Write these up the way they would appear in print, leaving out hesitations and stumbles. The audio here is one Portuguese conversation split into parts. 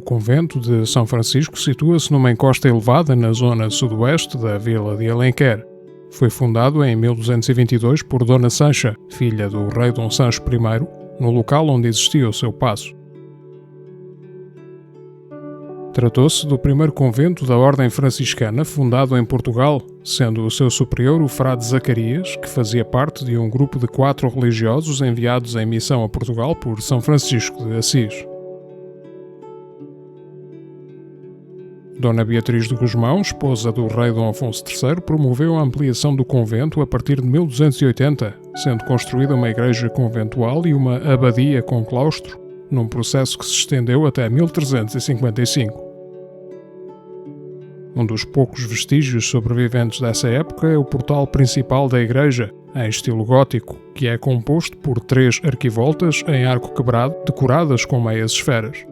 convento de São Francisco situa-se numa encosta elevada na zona sudoeste da vila de Alenquer. Foi fundado em 1222 por Dona Sancha, filha do rei Dom Sancho I, no local onde existia o seu paço. Tratou-se do primeiro convento da Ordem Franciscana fundado em Portugal, sendo o seu superior o frade Zacarias, que fazia parte de um grupo de 4 religiosos enviados em missão a Portugal por São Francisco de Assis. Dona Beatriz de Gusmão, esposa do rei Dom Afonso III, promoveu a ampliação do convento a partir de 1280, sendo construída uma igreja conventual e uma abadia com claustro, num processo que se estendeu até 1355. Um dos poucos vestígios sobreviventes dessa época é o portal principal da igreja, em estilo gótico, que é composto por 3 arquivoltas em arco quebrado, decoradas com meias esferas.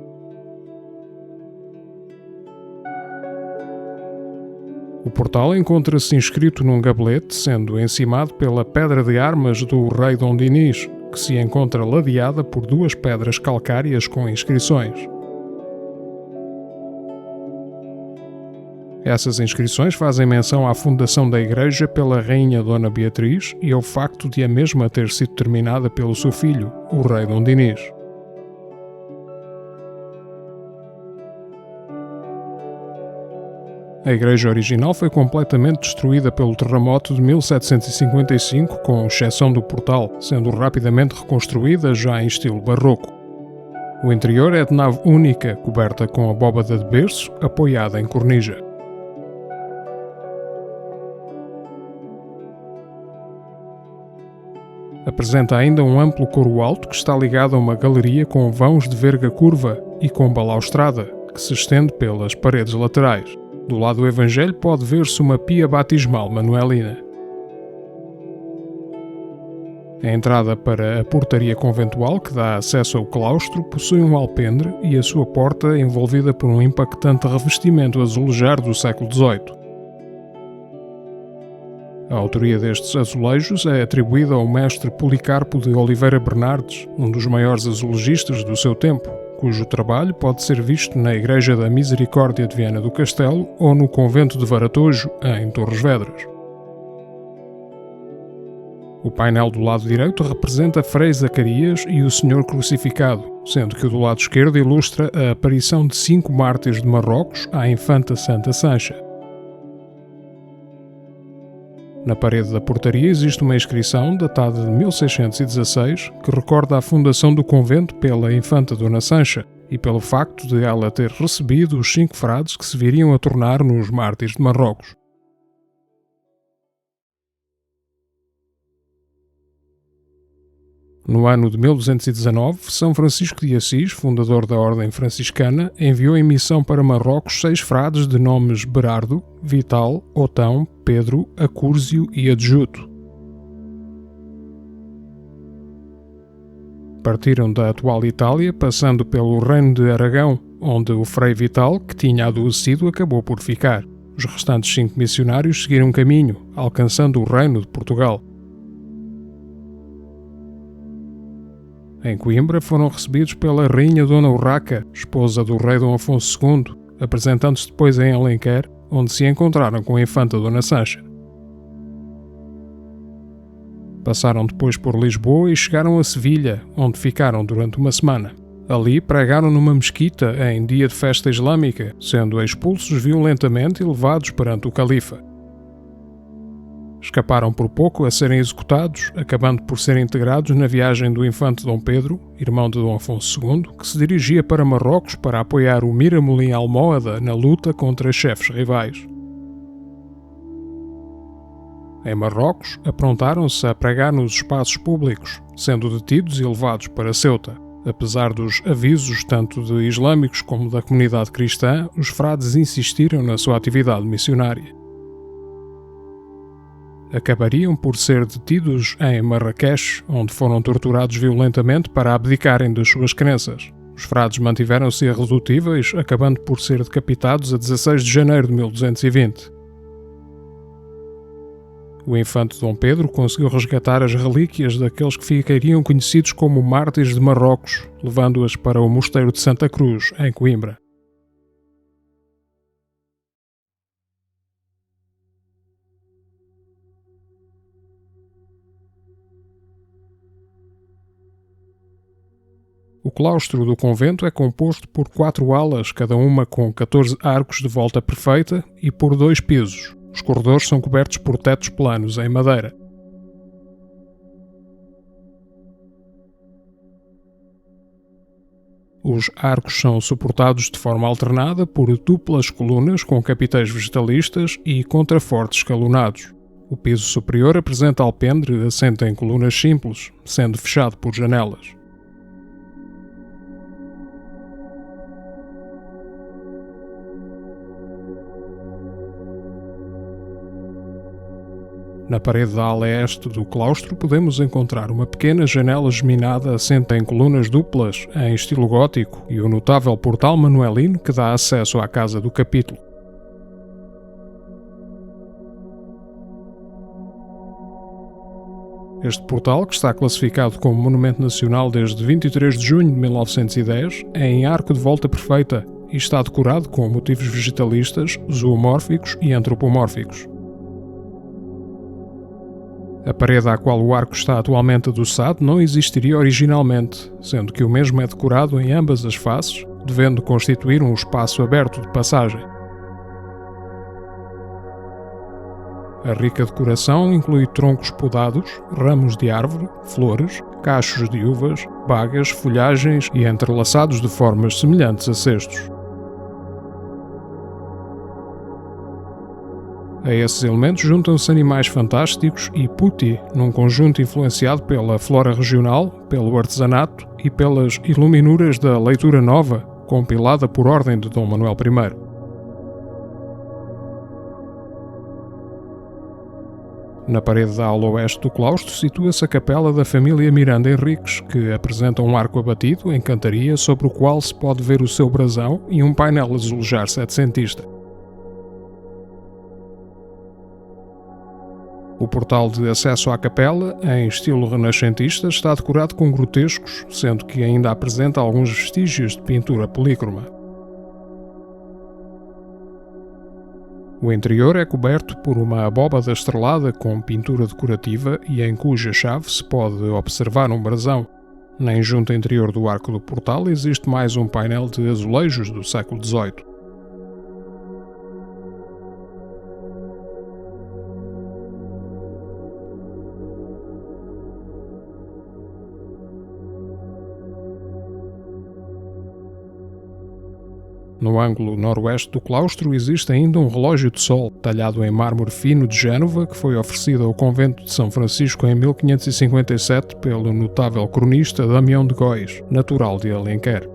O portal encontra-se inscrito num gabelete, sendo encimado pela pedra de armas do rei Dom Dinis, que se encontra ladeada por 2 pedras calcárias com inscrições. Essas inscrições fazem menção à fundação da igreja pela rainha Dona Beatriz e ao facto de a mesma ter sido terminada pelo seu filho, o rei Dom Dinis. A igreja original foi completamente destruída pelo terremoto de 1755, com exceção do portal, sendo rapidamente reconstruída já em estilo barroco. O interior é de nave única, coberta com abóbada de berço, apoiada em cornija. Apresenta ainda um amplo coro alto que está ligado a uma galeria com vãos de verga curva e com balaustrada, que se estende pelas paredes laterais. Do lado do Evangelho pode ver-se uma pia batismal manuelina. A entrada para a portaria conventual, que dá acesso ao claustro, possui um alpendre e a sua porta é envolvida por um impactante revestimento azulejar do século XVIII. A autoria destes azulejos é atribuída ao mestre Policarpo de Oliveira Bernardes, um dos maiores azulejistas do seu tempo, cujo trabalho pode ser visto na Igreja da Misericórdia de Viana do Castelo ou no Convento de Varatojo, em Torres Vedras. O painel do lado direito representa Frei Zacarias e o Senhor crucificado, sendo que o do lado esquerdo ilustra a aparição de 5 mártires de Marrocos à Infanta Santa Sancha. Na parede da portaria existe uma inscrição datada de 1616 que recorda a fundação do convento pela Infanta Dona Sancha e pelo facto de ela ter recebido os 5 frades que se viriam a tornar nos mártires de Marrocos. No ano de 1219, São Francisco de Assis, fundador da Ordem Franciscana, enviou em missão para Marrocos 6 frades de nomes Berardo, Vital, Otão, Pedro, Acúrzio e Adjuto. Partiram da atual Itália, passando pelo Reino de Aragão, onde o Frei Vital, que tinha adoecido, acabou por ficar. Os restantes 5 missionários seguiram caminho, alcançando o Reino de Portugal. Em Coimbra foram recebidos pela Rainha Dona Urraca, esposa do rei Dom Afonso II, apresentando-se depois em Alenquer, onde se encontraram com a Infanta Dona Sancha. Passaram depois por Lisboa e chegaram a Sevilha, onde ficaram durante uma semana. Ali pregaram numa mesquita em dia de festa islâmica, sendo expulsos violentamente e levados perante o califa. Escaparam por pouco a serem executados, acabando por serem integrados na viagem do infante Dom Pedro, irmão de Dom Afonso II, que se dirigia para Marrocos para apoiar o Miramolim Almóada na luta contra chefes rivais. Em Marrocos, aprontaram-se a pregar nos espaços públicos, sendo detidos e levados para Ceuta. Apesar dos avisos tanto de islâmicos como da comunidade cristã, os frades insistiram na sua atividade missionária. Acabariam por ser detidos em Marrakech, onde foram torturados violentamente para abdicarem das suas crenças. Os frades mantiveram-se irredutíveis, acabando por ser decapitados a 16 de janeiro de 1220. O infante Dom Pedro conseguiu resgatar as relíquias daqueles que ficariam conhecidos como mártires de Marrocos, levando-as para o Mosteiro de Santa Cruz, em Coimbra. O claustro do convento é composto por 4 alas, cada uma com 14 arcos de volta perfeita, e por 2 pisos. Os corredores são cobertos por tetos planos em madeira. Os arcos são suportados de forma alternada por duplas colunas com capitéis vegetalistas e contrafortes escalonados. O piso superior apresenta alpendre assente em colunas simples, sendo fechado por janelas. Na parede da ala este do claustro podemos encontrar uma pequena janela geminada assente em colunas duplas em estilo gótico e o notável portal manuelino que dá acesso à casa do capítulo. Este portal, que está classificado como Monumento Nacional desde 23 de junho de 1910, é em arco de volta perfeita e está decorado com motivos vegetalistas, zoomórficos e antropomórficos. A parede à qual o arco está atualmente adoçado não existiria originalmente, sendo que o mesmo é decorado em ambas as faces, devendo constituir um espaço aberto de passagem. A rica decoração inclui troncos podados, ramos de árvore, flores, cachos de uvas, bagas, folhagens e entrelaçados de formas semelhantes a cestos. A esses elementos juntam-se animais fantásticos e putti, num conjunto influenciado pela flora regional, pelo artesanato e pelas iluminuras da Leitura Nova, compilada por ordem de Dom Manuel I. Na parede da ala oeste do claustro situa-se a capela da família Miranda Henriques, que apresenta um arco abatido em cantaria sobre o qual se pode ver o seu brasão e um painel azulejar setecentista. O portal de acesso à capela, em estilo renascentista, está decorado com grotescos, sendo que ainda apresenta alguns vestígios de pintura polícroma. O interior é coberto por uma abóbada estrelada com pintura decorativa e em cuja chave se pode observar um brasão. Na junta interior do arco do portal existe mais um painel de azulejos do século XVIII. No ângulo noroeste do claustro existe ainda um relógio de sol, talhado em mármore fino de Génova, que foi oferecido ao convento de São Francisco em 1557 pelo notável cronista Damião de Góis, natural de Alenquer.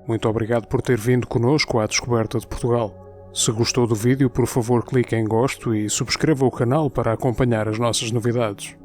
Muito obrigado por ter vindo conosco à descoberta de Portugal. Se gostou do vídeo, por favor clique em gosto e subscreva o canal para acompanhar as nossas novidades.